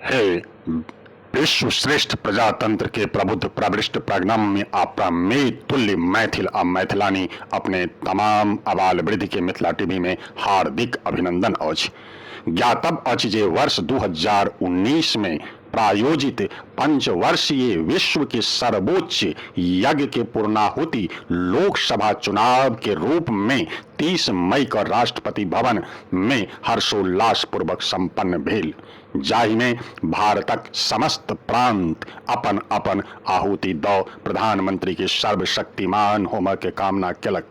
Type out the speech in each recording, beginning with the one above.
हे विश्व श्रेष्ठ प्रजातंत्र के प्रबुद्ध प्रविष्ट प्रगनम में तुल्य मैथिल आ मैथिलानी अपने तमाम आबाल वृद्धि के मिथिला टीवी में हार्दिक अभिनंदन अछि। ज्ञातव्य अछि जे वर्ष 2019 में प्रायोजित पंचवर्षीय विश्व के सर्वोच्च यज्ञ के पूर्णाहुति लोकसभा चुनाव के रूप में 30 मई को राष्ट्रपति भवन में हर्षोल्लास पूर्वक संपन्न भेल, जाहि में भारतक समस्त प्रांत अपन अपन आहुति दऽ प्रधानमंत्री के सर्वशक्तिमान होमय के कामना केलक,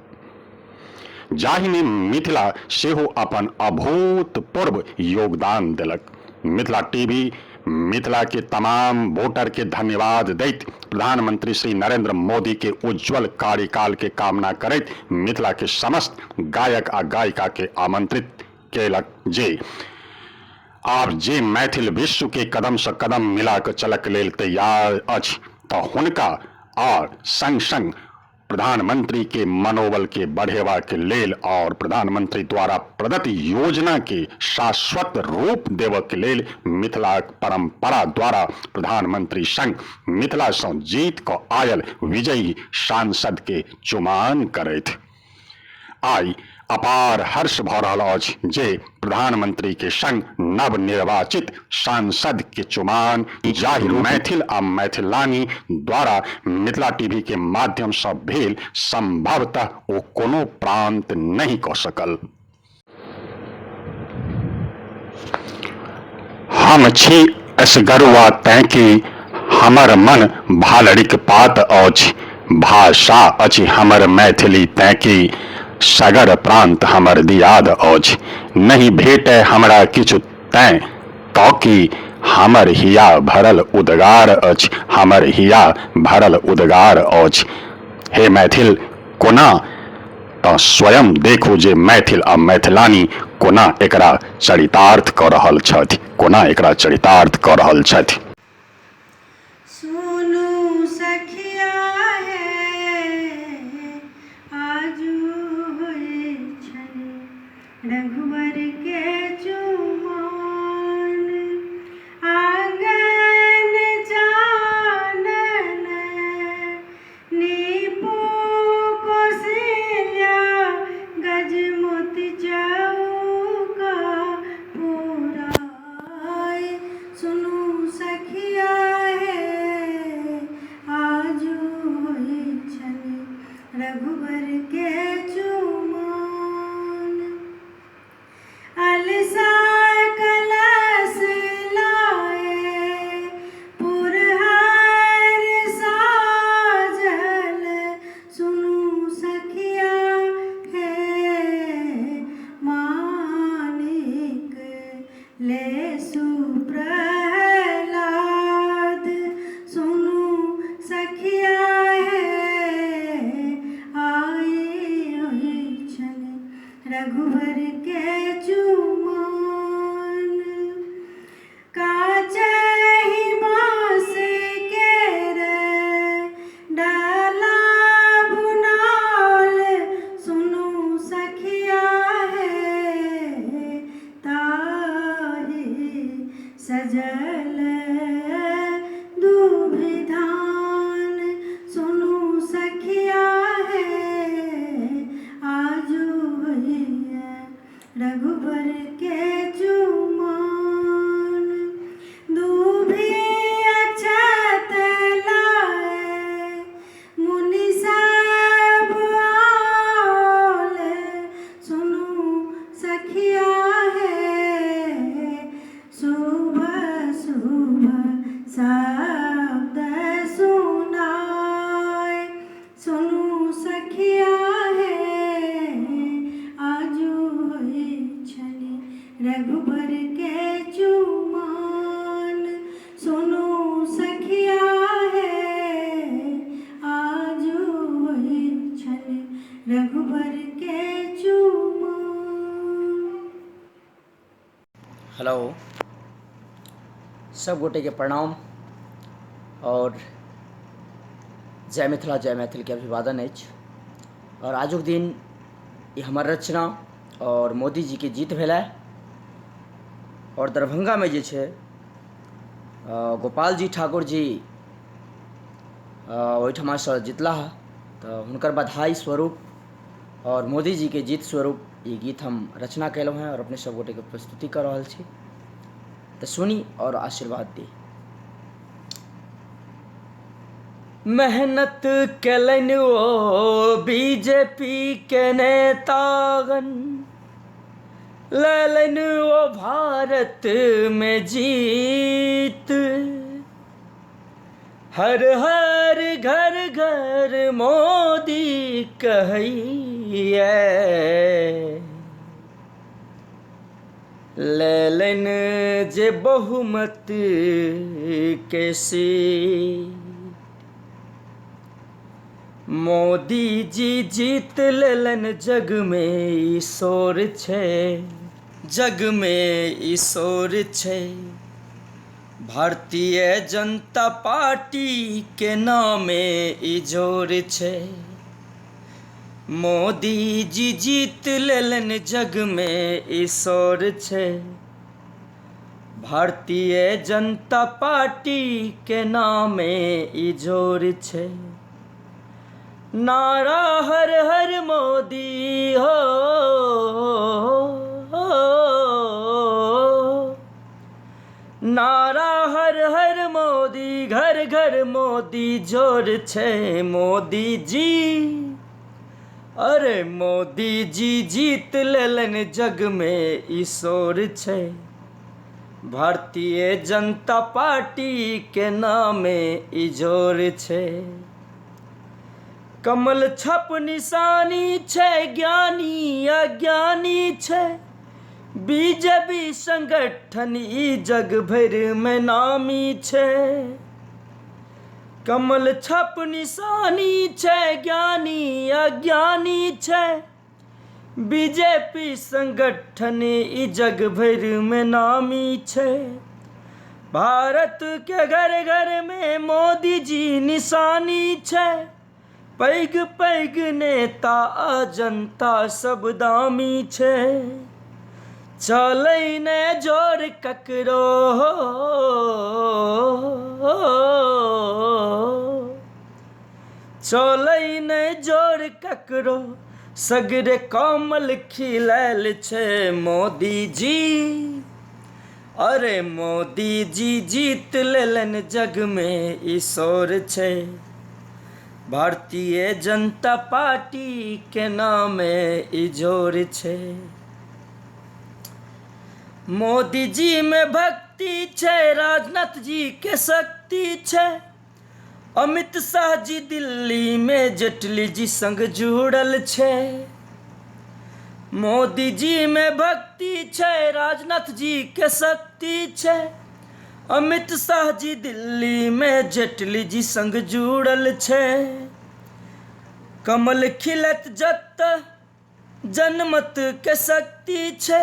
जाहि में मिथिला सेहो अपन अभूतपूर्व योगदान देलक। मिथिला टीवी मिथिला के तमाम वोटर के धन्यवाद दैत प्रधानमंत्री श्री नरेंद्र मोदी के उज्जवल कार्यकाल के कामना करैत मिथिला के समस्त गायक आ गायिका के आमंत्रित केलक जे आब जे मैथिल विश्व के कदम से कदम मिला के चलक लेल तैयार अछि तऽ हुनका और संग संग प्रधानमंत्री के मनोबल के बढ़ेवा के लेल और प्रधानमंत्री द्वारा प्रदत्त योजना के शाश्वत रूप देव के लेल मिथिला परंपरा द्वारा प्रधानमंत्री संग मिथिला सँ जीत को आयल विजयी सांसद के चुमाओन करैत आई अपार हर्ष भऽ रहल अछि जे प्रधानमंत्री के संग नवनिर्वाचित सांसद के चुमाओन जाहि मैथिल आ मैथिलानी द्वारा मिथिला टीवी के माध्यम से भेल संभवतः ओ कोनो प्रांत नहीं कऽ सकल। हम छी असगरुआ तैं कि हमर मन भालड़िक पात अछि, भाषा अछि हमर मैथिली तैं कि सगर प्रांत हमर दियाद अछि। नहीं भेटै हमरा किछु तैं तऽ कि हमर हिया भरल उद्गार अछि, हमर हिया भरल उद्गार अछि। हे मैथिल कोना तऽ स्वयं देखू जे मैथिल आ मैथिलानी कोना एकरा चरितार्थ कऽ रहल छथि, कोना एकरा चरितार्थ कऽ रहल छथि। रघुवर के चुमाओन आंगन चानन नीपू कौशल्या गजमोती चौका पुराय। सुनू सखिया हे आजू होई छनि रघुवर के चुमाओन। अलसा कलश लाए पुरहर साजल, सुनू सखिया हे मानिक लेसु प्रहलाद। सुनू सखिया हे आए होई छनि रघुवर के चुमाओन। काचहि बाँस केर डाला बुनाओल, सुनू सखिया हे ताहि सजल दुभिधान। सुनू सखिया हे आजू होइए रघुवर के चुमाओन। दूभि अक्षत लाए मुनि सब आओल, सुनू सखिया हे शुभ शुभ शब्द सुनाय। सुनू सखिया हे आजू होई छनि रघुवर के चुमाओन। सुनू सखिया हे आजू होई छनि रघुवर के चुमाओन। हेलो, सब गोटे के प्रणाम और जय मिथिला जय मैथिल के अभिवादन अछि। और आजुक दिन ये हमार रचना और मोदी जी के जीत भेला और दरभंगा में जे छे गोपाल जी ठाकुर जी ओहिठमा से जितला है, तो हुनकर बधाई स्वरूप और मोदी जी के जीत स्वरूप ये गीत हम रचना कैलहुँ हैं और अपने सब गोटे के प्रस्तुति कर रहा छी। तो सुनी और आशीर्वाद दी। मेहनत कैलन ओ बीजेपी के नेतागन, ललन ओ भारत में जीत, हर हर घर घर मोदी कहिए, ललन जे बहुमत के सीट, मोदी जी जीत लेलन जग में ईश्वर छे, जग में ईश्वर छे, भारतीय जनता पार्टी के नामे इजोर छे, मोदी जी जीत लेलन जग में ईश्वर छे, भारतीय जनता पार्टी के नामे इजोर छे, नारा हर हर मोदी हो, नारा हर हर मोदी, घर घर मोदी जोर छे, मोदी जी, अरे मोदी जी जीत लेलन जग में ईश्वर छे, भारतीय जनता पार्टी के नामे इजोर छे, कमल छप निशानी छे, ज्ञानी अज्ञानी छे, बीजेपी संगठन ई जग भर में नामी छे, कमल छप निशानी छे, ज्ञानी अज्ञानी छे, बीजेपी संगठन ई जग भर में नामी छे, भारत के घर घर में मोदी जी निशानी छे, पैग पैग नेता आ जनता सब दामी छे, चलै ने जोर ककरो, चलै ने जोर ककरो, सगरे कमल खिलैल छे, मोदी जी, अरे मोदी जी जीत लेलन जग में ईश्वर छे, भारतीय जनता पार्टी के नामे इजोर छे, मोदी जी में भक्ति छे, राजनाथ जी के शक्ति छे, अमित शाह जी दिल्ली में जेटली जी संग जुड़ल छे, मोदी जी में भक्ति छे, राजनाथ जी के शक्ति छे, अमित शाह जी दिल्ली में जेटली जी संग जुड़ल छे, कमल खिलत जत जनमत के शक्ति छे,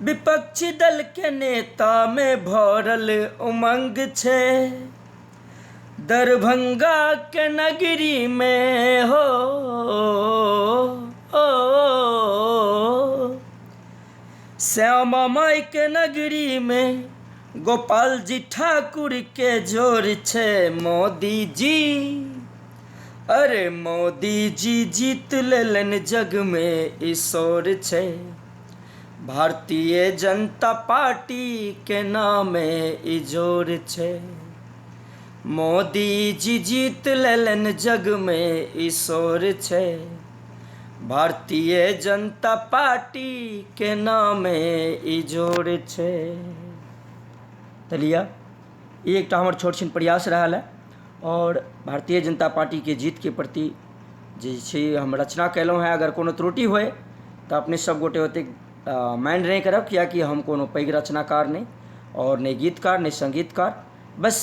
विपक्षी दल के नेता में भरल उमंग छे, दरभंगा के नगरी में हो, श्यामा माई के नगरी में गोपाल जी ठाकुर के जोर छे, मोदी जी, अरे मोदी जी जीत लेलन जग में ईश्वर छे, भारतीय जनता पार्टी के नामे इजोर छे, मोदी जी जीत लेलन जग में ईश्वर छे, भारतीय जनता पार्टी के नामे इजोर छे। तलिया ये एक हमर छोट छिन प्रयास रहल है और भारतीय जनता पार्टी के जीत के प्रति जे छै हम रचना कैलहुँ हैं। अगर कोनो त्रुटि होए तो अपने सब गोटे होते माइंड नहीं करब, कियाकि हम कोनो पैघ रचनाकार नहीं और नहीं गीतकार नहीं संगीतकार, बस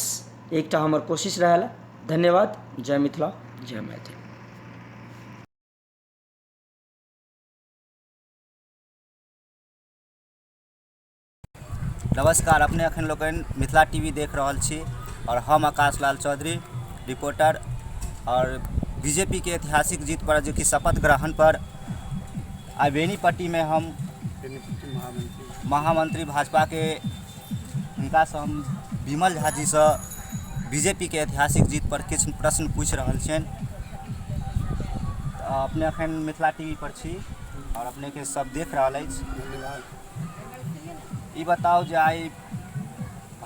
एक हमर कोशिश रहल है। धन्यवाद। जय मिथिला, जय मैथिल। नमस्कार, अपने अखन लोकनि मिथिला टीवी देख रहल छी और हम आकाश लाल चौधरी रिपोर्टर। और बीजेपी के ऐतिहासिक जीत पर जो कि शपथ ग्रहण पर आ बेनीपट्टी में हम महामंत्री भाजपा के हुनका से हम विमल झा जी से बीजेपी के ऐतिहासिक जीत पर किछु प्रश्न पूछ रहल छियनि। अपने अखन मिथिला टीवी पर छी और अपने के सब देख रहल अछि। ई बताओ जे आइ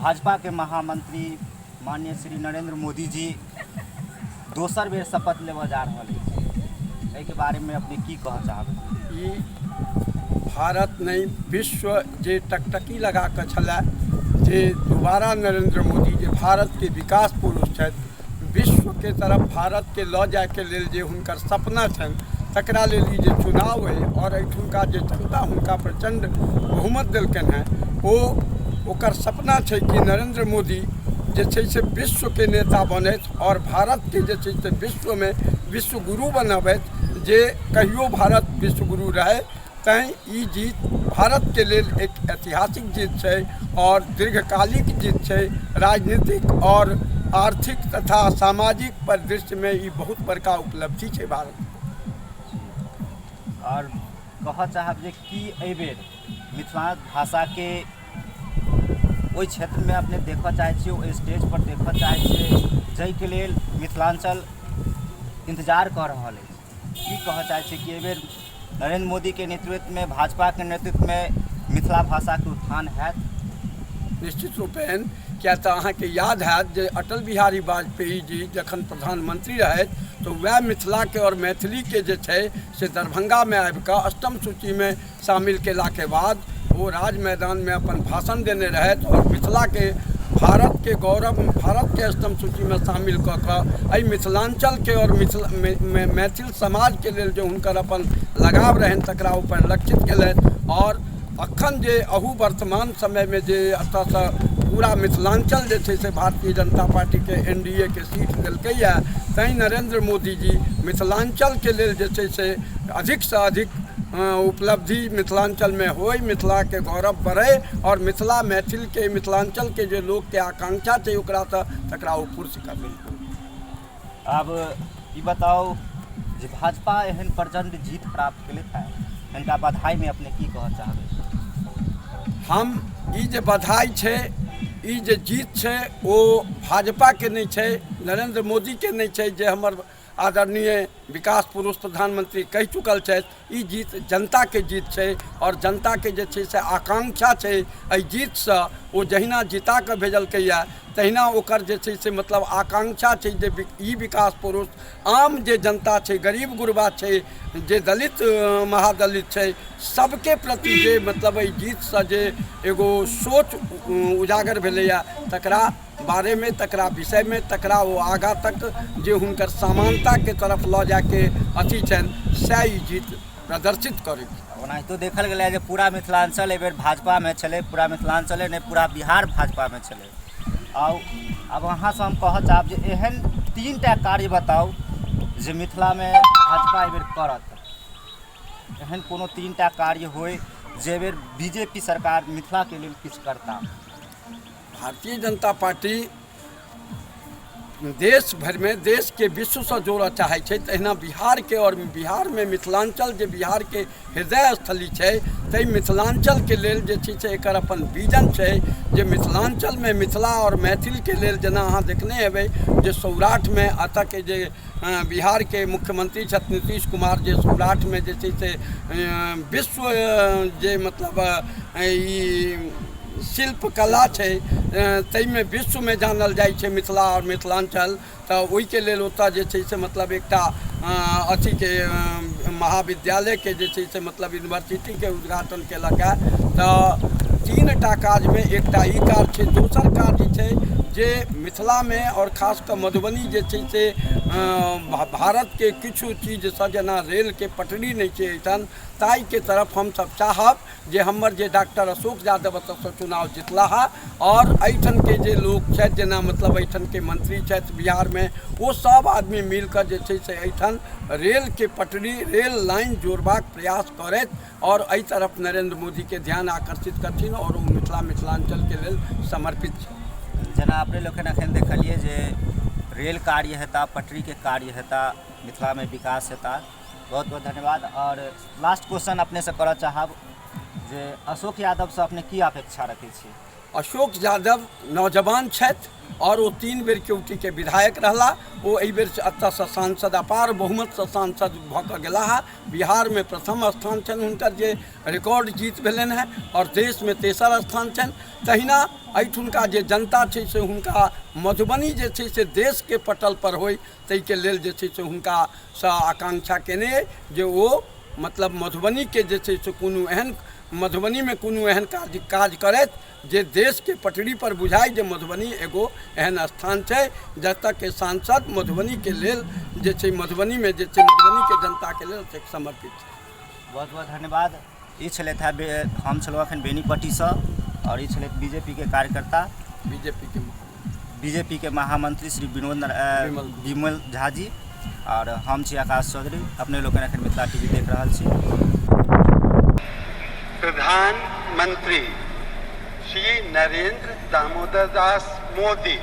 भाजपा के महामंत्री माननीय श्री नरेंद्र मोदी जी दोसर बेर शपथ लेबऽ जा रहल अछि, एहि के बारे में अपने की कहऽ चाहबै? ई भारत नहीं विश्व जे टकटकी लगा कऽ छलै जे दोबारा नरेंद्र मोदी जे भारत के विकास पुरुष छथि, विश्व के तरफ भारत के लऽ जाय के लेल जे हुनकर सपना छनि तकरा लेल ई जे चुनाव है और एहिठुनका जे जनता हुनका प्रचंड बहुमत देलकनि हैं ओकर सपना छै कि नरेंद्र मोदी जे छै से विश्व के नेता बनथि और भारत के जे छै से विश्व में विश्व गुरु बनबथि, जे कहियो भारत विश्व गुरु रहे। तैं ई जीत भारत के लेल एक ऐतिहासिक जीत छै और दीर्घकालिक जीत छै। राजनीतिक और आर्थिक तथा सामाजिक परिदृश्य में ई बहुत बड़का उपलब्धि छै भारत। और कहऽ चाहब जे कि एहि बेर मिथिला भाषा के ओहि क्षेत्र में अपने देखऽ चाहै छियै, ओहि स्टेज पर देखऽ चाहै छियै जाहिके लेल मिथिलांचल इंतजार कऽ रहल अछि। की कहऽ चाहै छियै कि एहि बेर नरेंद्र मोदी के नेतृत्व में भाजपा के नेतृत्व में मिथिला भाषा के उत्थान हैत? निश्चित रूपेण, क्या तो अहाँके याद हैत जे अटल बिहारी वाजपेयी जी जखन प्रधानमंत्री रहथि तो वह मिथिला के और मैथिली के जे छै से दरभंगा में आबि कऽ अष्टम सूची में शामिल केला के बाद वो राज मैदान में अपन भाषण देने रहथि और मिथिला के भारत के गौरव, भारत के अष्टम सूची में शामिल कऽ कऽ एहि मिथिलांचल के और मैथिल समाज के लेल जो हुनकर अपन लगाव रहनि तकरा ओ परिलक्षित केलथि। और अखन जे अहू वर्तमान समय में जे एतऽसँ पूरा मिथिलांचल जे छै से भारतीय जनता पार्टी के NDA के सीट देलकैए, तैं नरेंद्र मोदी जी मिथिलांचल के लेल जे छै से अधिक से अधिक उपलब्धि मिथिलांचल में होय, मिथिला के गौरव बढ़े और मिथिला मैथिल के मिथिलांचल के जो लोग के आकांक्षा छै ओकरा तकरा ओ पूर्ण करबै। अब ई बताओ जे भाजपा एहन प्रचंड जीत प्राप्त केलथि है, इनका बधाई में अपने की कहऽ चाहबै? हम ई जे बधाई छै, ई जे जीत छै ओ भाजपा के नहीं छै, नरेंद्र मोदी के नहीं छै जे हमर आदरणीय विकास पुरुष प्रधानमंत्री कहि चुकल छथि। ई जीत जनता के जीत छै और जनता के जे छै से आकांक्षा छै एहि जीत से ओ जहिना जिता के भेजलकैया तहिना ओकर जे छै से मतलब आकांक्षा छै जे ई विकास पुरुष आम जे जनता छै, गरीब गुरबा छै, जे दलित महादलित छै, सबके प्रति जे मतलब एहि जीत से जे एगो सोच उजागर भेलैया तकरा बारे में, तकरा विषय में, तकरा वो आगा तक जे हुनकर समानता के तरफ लऽ जाके अथी छनि सएह ई जीत प्रदर्शित करै। ओनाहितो देखल गेलै जे पूरा मिथिलांचल एहि बेर भाजपा में छलै, पूरा मिथिलांचले नहीं पूरा बिहार भाजपा में छलै। और अब अहाँ से हम कहऽ चाहब जे एहन 3टा कार्य बताउ जे मिथिला में भाजपा एहि बेर करत, एहन कोनो 3टा कार्य होय जे बेर बीजेपी सरकार मिथिला के लेल किछु करता। भारतीय जनता पार्टी देश भर में देश के विश्व से जोड़ऽ चाहे छै, तहिना बिहार के और बिहार में मिथिलांचल जे बिहार के हृदय स्थली छै तै मिथिलांचल के लेल जे छै से एकर अपन विजन छै जे मिथिलांचल में मिथिला और मैथिल के लेल जेना अहाँ देखने हेबै जे सौराठ में एतऽ के जे बिहार के मुख्यमंत्री छथि नीतीश कुमार जे सौराठ में जे छै से विश्व जे मतलब ई शिल्प कला छै तै में विश्व में जानल जाइ छै मिथिला और मिथिलांचल। तऽ ओहिके लेल ओतऽ जे छै से मतलब एकटा अथी के महाविद्यालय के जे छै से मतलब यूनिवर्सिटी के उद्घाटन केलक है। तऽ 3टा काज में एकटा ई काज छै, दोसर काज छै जे मिथिला में और खास कर मधुबनी जे छै से भारत के किछु चीज से जेना रेल के पटरी नहीं छै एहिठाम, ताई के तरफ हम सब चाहब जे हमर जे डॉक्टर अशोक यादव एतऽ चुनाव जितला है और एहिठाम के जे लोग छथि जेना मतलब एहिठाम के मंत्री छथि बिहार में वो सब आदमी मिलकर जे छै से एहिठाम रेल के पटरी, रेल लाइन जोड़बाक प्रयास करथि और एहि तरफ नरेंद्र मोदी के ध्यान आकर्षित करथिन और ओ मिथिलांचल के लेल समर्पित छै। जेना अपने लोकनि एखन देखलिए जे रेल कार्य हेता, पटरी के कार्य हेता, मिथिला में विकास हेता। बहुत बहुत धन्यवाद। और लास्ट क्वेश्चन अपने से करऽ चाहब जे अशोक यादव से अपने की अपेक्षा रखै छी? अशोक यादव नौजवान छथि और वो 3 बेर केवटी के विधायक रहला। वो एहि बेर एतऽसँ सांसद अपार बहुमतसँ सांसद भऽ कऽ गेला है। बिहार में प्रथम स्थान छनि हुनकर जे रिकॉर्ड जीत भेलनि हैं, और देश में तेसर स्थान छनि। तहिना एहिठुनका जे जनता छै से हुनका मधुबनी जे छै से देश के पटल पर होय ताहिके लेल जे छै से हुनका सँ आकांक्षा केने अइ जे ओ मतलब मधुबनी के जे छै से कोनो एहन मधुबनी में कोनो एहन काज करैत जे देश के पटरी पर बुझाय जे मधुबनी एगो एहन स्थान छै जतऽ के सांसद मधुबनी के लेल जे छै मधुबनी में जे छै मधुबनी के जनता के लेल समर्पित छै। बहुत बहुत धन्यवाद। ई छलथि है, हम छलहुँ एखन बेनीपट्टीसँ, और ई छलथि बीजेपी के कार्यकर्ता, बीजेपी के महामंत्री श्री विमल झा जी, और हम छी आकाश चौधरी। अपने लोग एखन मिथिला टीवी देख रहल छी। प्रधानमंत्री श्री नरेंद्र दामोदर दास मोदी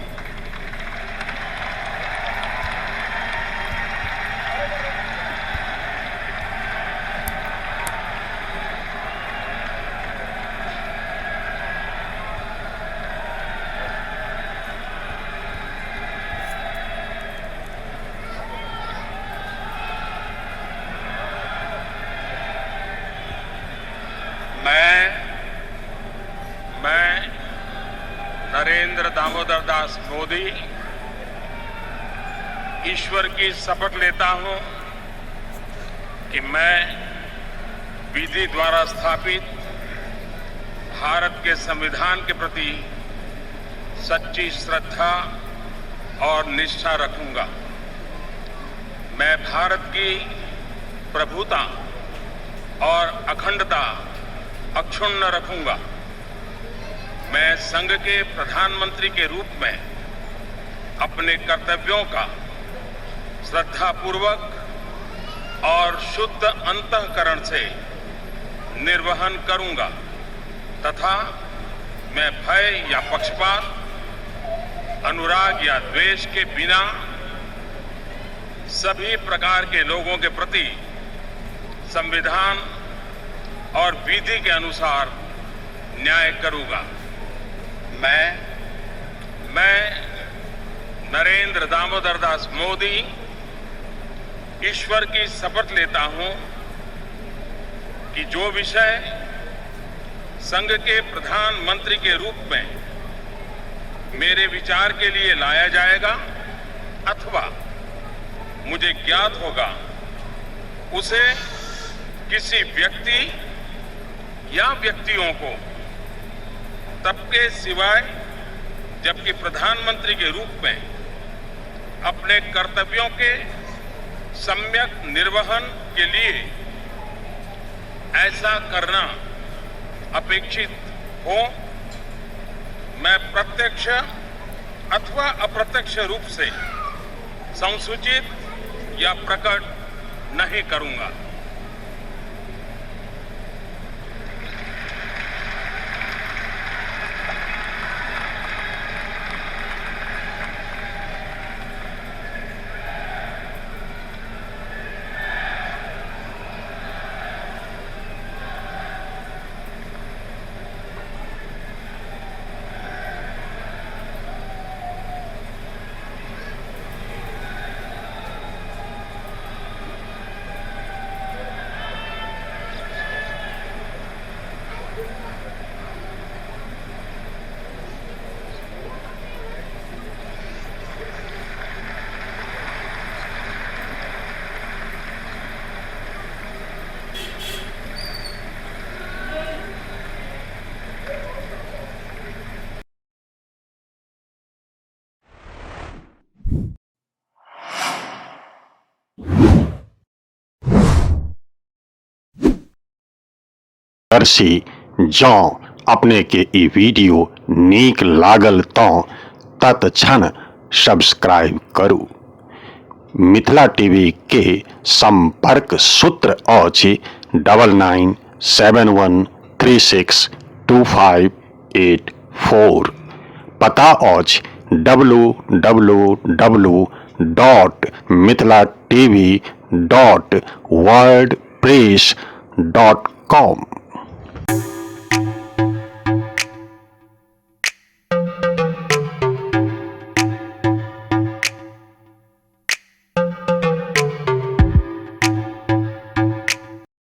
मैं नरेंद्र दामोदर दास मोदी ईश्वर की शपथ लेता हूं कि मैं विधि द्वारा स्थापित भारत के संविधान के प्रति सच्ची श्रद्धा और निष्ठा रखूंगा। मैं भारत की प्रभुता और अखंडता अक्षुण्ण रखूंगा। मैं संघ के प्रधानमंत्री के रूप में अपने कर्तव्यों का श्रद्धापूर्वक और शुद्ध अंतःकरण से निर्वहन करूंगा तथा मैं भय या पक्षपात, अनुराग या द्वेष के बिना सभी प्रकार के लोगों के प्रति संविधान और विधि के अनुसार न्याय करूंगा। मैं नरेंद्र दामोदर दास मोदी ईश्वर की शपथ लेता हूं कि जो विषय संघ के प्रधानमंत्री के रूप में मेरे विचार के लिए लाया जाएगा अथवा मुझे ज्ञात होगा, उसे किसी व्यक्ति या व्यक्तियों को तब के सिवाय जबकि प्रधानमंत्री के रूप में अपने कर्तव्यों के सम्यक निर्वहन के लिए ऐसा करना अपेक्षित हो, मैं प्रत्यक्ष अथवा अप्रत्यक्ष रूप से संसूचित या प्रकट नहीं करूंगा। दर्शी जँ अपने के ई वीडियो नीक लागल तऽ तत्क्षण सब्सक्राइब करू। मिथिला टीवी के संपर्क सूत्र अछि 9971362584। पता अछि www.mithilatv.wordpress.com।